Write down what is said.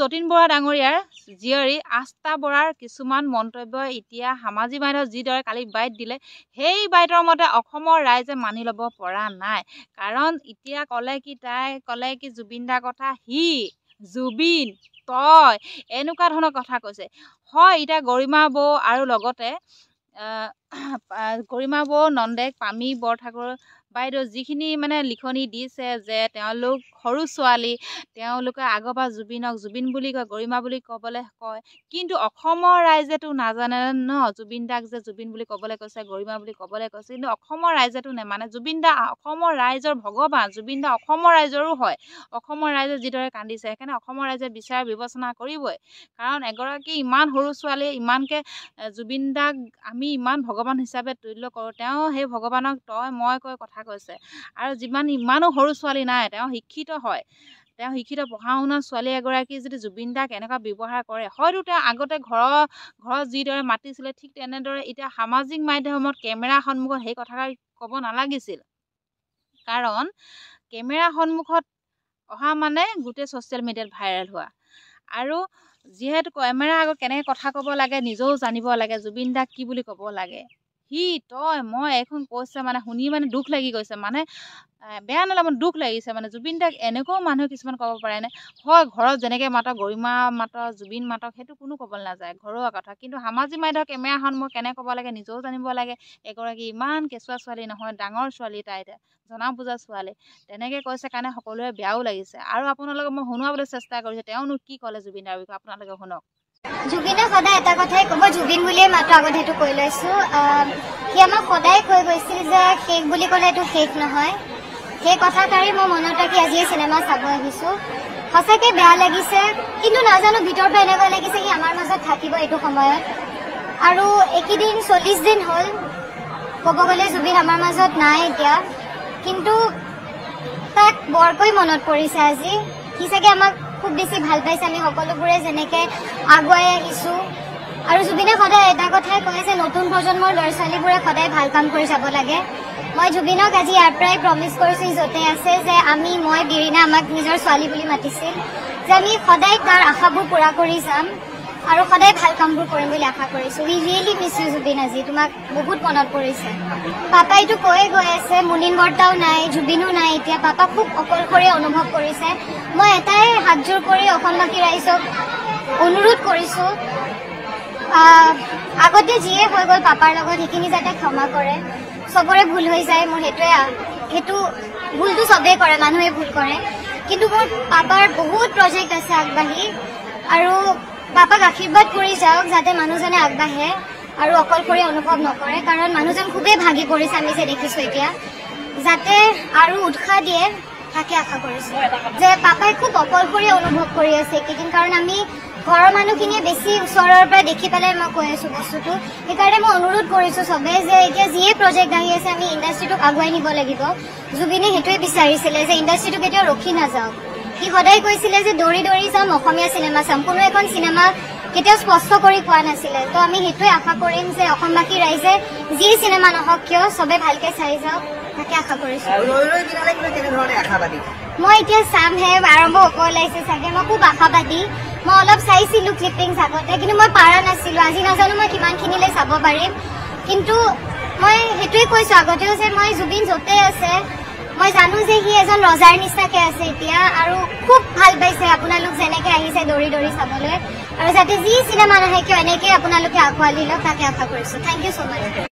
যতীন বৰা ডাঙৰীয়াৰ জীয়ৰী আস্থা বৰাৰ কিছুমান মন্তব্য এতিয়া সামাজিক মাধ্যমত যিদৰে কালি বাইট দিলে সেই বাইটৰ মতে অসমৰ ৰাইজে মানি ল'ব পৰা নাই। কাৰণ এতিয়া তাই ক'লে কি জুবিন দাৰ কথা জুবিন তই এনেকুৱা ধৰণৰ কথা কৈছে। হয়, এতিয়া গৰিমা বৌ আৰু লগতে গৰিমা বৌ নন্দেক পামি বৰঠাকুৰ বাইদেউ যিখিনি মানে লিখনি দিছে যে তেওঁলোক সৰু ছোৱালী, তেওঁলোকে আগৰ পৰা জুবিনক জুবিন বুলি কয়, গৰিমা বুলি ক'বলৈ কয়, কিন্তু অসমৰ ৰাইজেতো নাজানে ন জুবিন দাক যে জুবিন বুলি ক'বলৈ কৈছে, গৰিমা বুলি ক'বলৈ কৈছে, কিন্তু অসমৰ ৰাইজেতো নেমানে। জুবিন দা অসমৰ ৰাইজৰ ভগৱান, জুবিন দা অসমৰ ৰাইজৰো হয়। অসমৰ ৰাইজে যিদৰে কান্দিছে সেইকাৰণে অসমৰ ৰাইজে বিচাৰ বিবেচনা কৰিবই। কাৰণ এগৰাকী ইমান সৰু ছোৱালীয়ে ইমানকৈ জুবিন দাক আমি ইমান ভগৱান হিচাপে তুল্য কৰোঁ, তেওঁ সেই ভগৱানক তই মই কৈ কথা কৈছে। আৰু ইমানো সৰু ছোৱালী নাই, তেওঁ শিক্ষিত হয়, তেওঁ শিক্ষিত পঢ়া শুনা ছোৱালী এগৰাকী যদি জুবিন দাক এনেকুৱা ব্যৱহাৰ কৰে, হয়তো তেওঁ আগতে ঘৰত যিদৰে মাতিছিলে ঠিক তেনেদৰে এতিয়া সামাজিক মাধ্যমত কেমেৰা সন্মুখত সেই কথা ক'ব নালাগিছিল। কাৰণ কেমেৰা সন্মুখত অহা মানে গোটেই ছ'চিয়েল মিডিয়াত ভাইৰেল হোৱা। আৰু যিহেতু কেমেৰা আগত কেনেকৈ কথা ক'ব লাগে নিজেও জানিব লাগে, জুবিন দাক কি বুলি ক'ব লাগে, তই মই এখন কৈছে মানে শুনি মানে দুখ লাগি গৈছে, মানে বেয়া নালাগে, মানে দুখ লাগিছে। মানে জুবিন দাক এনেকুৱাও মানুহ কিছুমান ক'ব পাৰেনে? হয়, ঘৰত যেনেকৈ মাতক, গৰিমা মাতক, জুবিন মাতক, সেইটো কোনো ক'বলৈ নাযায়, ঘৰুৱা কথা। কিন্তু সামাজিক মাধ্যমত কেমেৰা সন্মুখত কেনেকৈ ক'ব লাগে নিজেও জানিব লাগে। এগৰাকী ইমান কেঁচুৱা ছোৱালী নহয়, ডাঙৰ ছোৱালী, তাই জনা বুজা ছোৱালী, তেনেকৈ কৈছে কাৰণে সকলোৰে বেয়াও লাগিছে। আৰু আপোনালোকে মই শুনোৱাবলৈ চেষ্টা কৰিছোঁ তেওঁনো কি ক'লে জুবিন দাৰ বিষয়ে, আপোনালোকে শুনক। জুবিনে সদায় এটা কথাই ক'ব, জুবিন বুলিয়ে মাত্ৰ আগত সেইটো কৈ লৈছোঁ। সি আমাক সদায় কৈ গৈছিল যে শেষ বুলি ক'লে এইটো শেষ নহয়। সেই কথাষাৰি মই মনত ৰাখি আজি এই চিনেমা চাব আহিছোঁ। সঁচাকৈ বেয়া লাগিছে, কিন্তু নাজানো ভিতৰৰ পৰা এনেকুৱা লাগিছে সি আমাৰ মাজত থাকিব এইটো সময়ত। আৰু এইকেইদিন 40 দিন হ'ল, ক'ব গ'লে জুবিন আমাৰ মাজত নাই এতিয়া, কিন্তু তাক বৰকৈ মনত পৰিছে আজি। সি চাগে আমাক খুব বেছি ভাল পাইছে, আমি সকলোবোৰে যেনেকৈ আগুৱাই আহিছোঁ। আৰু জুবিনে সদায় এটা কথাই কয় যে নতুন প্ৰজন্মৰ ল'ৰা ছোৱালীবোৰে সদায় ভাল কাম কৰি যাব লাগে। মই জুবিনক আজি ইয়াৰ পৰাই প্ৰমিছ কৰিছোঁ য'তে আছে যে মই বিৰিণা আমাক নিজৰ ছোৱালী বুলি মাতিছিল, যে আমি সদায় তাৰ আশাবোৰ পূৰা কৰি যাম আৰু সদায় ভাল কামবোৰ কৰিম বুলি আশা কৰিছোঁ। উই ৰিয়েলি মিছ ইউ জুবিন, আজি তোমাক বহুত মনত পৰিছে। পাপাইতো কৈয়ে গৈ আছে, মুনিন বৰ্তাও নাই, জুবিনো নাই এতিয়া, পাপা খুব অকলশৰীয়া অনুভৱ কৰিছে। মই এটাই হাতযোৰ কৰি অসমবাসী ৰাইজক অনুৰোধ কৰিছোঁ, আগতে যিয়ে হৈ গ'ল পাপাৰ লগত সেইখিনি যাতে ক্ষমা কৰে। চবৰে ভুল হৈ যায়, মোৰ সেইটো ভুলটো চবেই কৰে, মানুহে ভুল কৰে, কিন্তু মোৰ পাপাৰ বহুত প্ৰজেক্ট আছে আগবাঢ়ি, আৰু পাপাক আশীৰ্বাদ কৰি যাওক যাতে মানুহজনে আগবাঢ়ে আৰু অকলশৰীয়া অনুভৱ নকৰে। কাৰণ মানুহজন খুবেই ভাগি পৰিছে, আমি যে দেখিছোঁ এতিয়া, যাতে আৰু উৎসাহ দিয়ে তাকে আশা কৰিছোঁ। যে পাপাই খুব অকলশৰীয়া অনুভৱ কৰি আছে এইকেইদিন, কাৰণ আমি ঘৰৰ মানুহখিনিয়ে বেছি ওচৰৰ পৰা দেখি পেলাই মই কৈ আছোঁ বস্তুটো। সেইকাৰণে মই অনুৰোধ কৰিছোঁ চবেই যে এতিয়া যিয়ে প্ৰজেক্ট আহি আছে আমি ইণ্ডাষ্ট্ৰিটোক আগুৱাই নিব লাগিব। জুবিনে সেইটোৱে বিচাৰিছিলে যে ইণ্ডাষ্ট্ৰিটো কেতিয়াও ৰখি নাযাওক। সি সদায় কৈছিলে যে দৌৰি দৌৰি যাম, অসমীয়া চিনেমা চাম, কোনো এখন চিনেমা কেতিয়াও স্পষ্ট কৰি কোৱা নাছিলে। তো আমি সেইটোৱে আশা কৰিম যে অসমবাসী ৰাইজে যি চিনেমা নহওক কিয় চবে ভালকৈ চাই যাওক, তাকে আশা কৰিছোঁ। মই এতিয়া চামহে, আৰম্ভ হ'ব ওলাইছে চাগে, মই খুব আশাবাদী। মই অলপ চাইছিলোঁ ক্লিপিংছ আগতে, কিন্তু মই পাৰা নাছিলোঁ। আজি নাজানো মই কিমানখিনিলৈ চাব পাৰিম, কিন্তু মই সেইটোৱে কৈছোঁ আগতেও যে মই জুবিন য'তে আছে মই জানো যে সি এজন ৰজাৰ নিচিনাকৈ আছে এতিয়া, আৰু খুব ভাল পাইছে আপোনালোক যেনেকৈ আহিছে দৌৰি দৌৰি চাবলৈ, আৰু যাতে যি চিনেমা নাহে কিয় এনেকৈ আপোনালোকে আঁকোৱালি লওক তাকে আশা কৰিছোঁ। Thank you so' much.